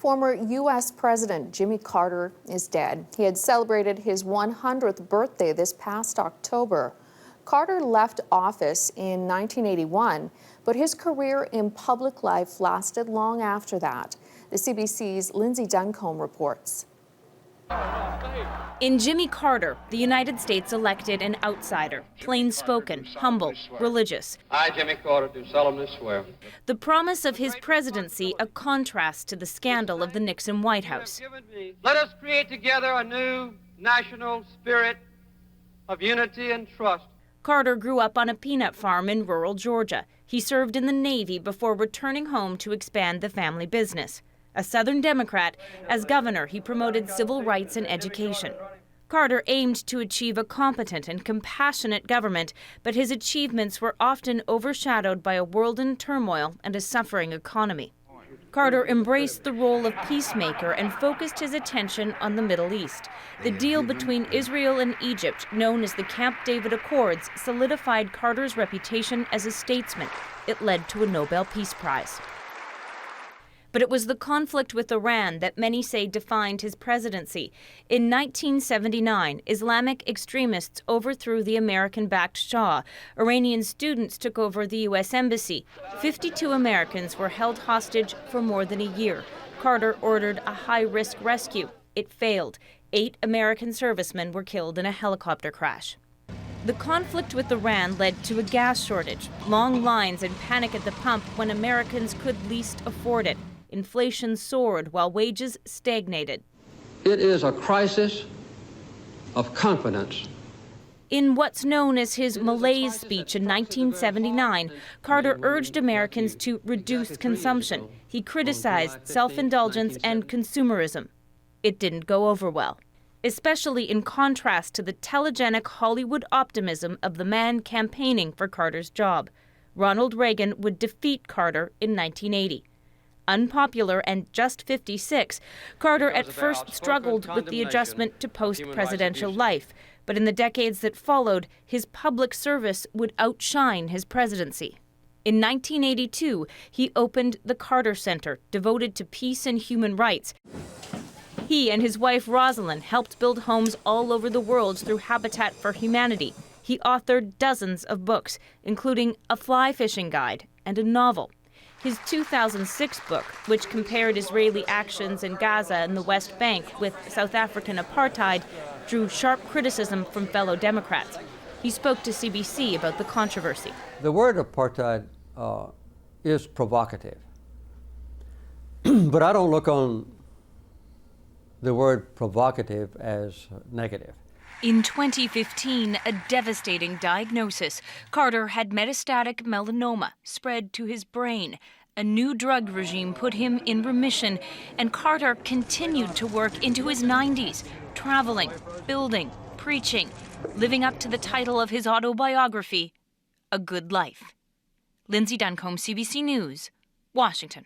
Former U.S. President Jimmy Carter is dead. He had celebrated his 100th birthday this past October. Carter left office in 1981, but his career in public life lasted long after that. The CBC's Lindsay reports. In Jimmy Carter, the United States elected an outsider, plain-spoken, humble, religious. I, Jimmy Carter, do solemnly swear. The promise of his presidency a contrast to the scandal of the Nixon White House. Let us create together a new national spirit of unity and trust. Carter grew up on a peanut farm in rural Georgia. He served in the Navy before returning home to expand the family business. A Southern Democrat, as governor, he promoted civil rights and education. Carter aimed to achieve a competent and compassionate government, but his achievements were often overshadowed by a world in turmoil and a suffering economy. Carter embraced the role of peacemaker and focused his attention on the Middle East. The deal between Israel and Egypt, known as the Camp David Accords, solidified Carter's reputation as a statesman. It led to a Nobel Peace Prize. But it was the conflict with Iran that many say defined his presidency. In 1979, Islamic extremists overthrew the American-backed Shah. Iranian students took over the U.S. Embassy. 52 Americans were held hostage for more than a year. Carter ordered a high-risk rescue. It failed. 8 American servicemen were killed in a helicopter crash. The conflict with Iran led to a gas shortage, long lines and panic at the pump when Americans could least afford it. Inflation soared while wages stagnated. It is a crisis of confidence. In what's known as his malaise speech in 1979, Carter urged Americans to reduce consumption. He criticized self-indulgence and consumerism. It didn't go over well, especially in contrast to the telegenic Hollywood optimism of the man campaigning for Carter's job. Ronald Reagan would defeat Carter in 1980. Unpopular and just 56, Carter at first struggled with the adjustment to post-presidential life, but in the decades that followed, his public service would outshine his presidency. In 1982, he opened the Carter Center, devoted to peace and human rights. He and his wife Rosalind helped build homes all over the world through Habitat for Humanity. He authored dozens of books, including a fly fishing guide and a novel. His 2006 book, which compared Israeli actions in Gaza and the West Bank with South African apartheid, drew sharp criticism from fellow Democrats. He spoke to CBC about the controversy. The word apartheid is provocative, but I don't look on the word provocative as negative. In 2015, a devastating diagnosis. Carter had metastatic melanoma spread to his brain. A new drug regime put him in remission, and Carter continued to work into his 90s, traveling, building, preaching, living up to the title of his autobiography, A Good Life. Lindsay, CBC News, Washington.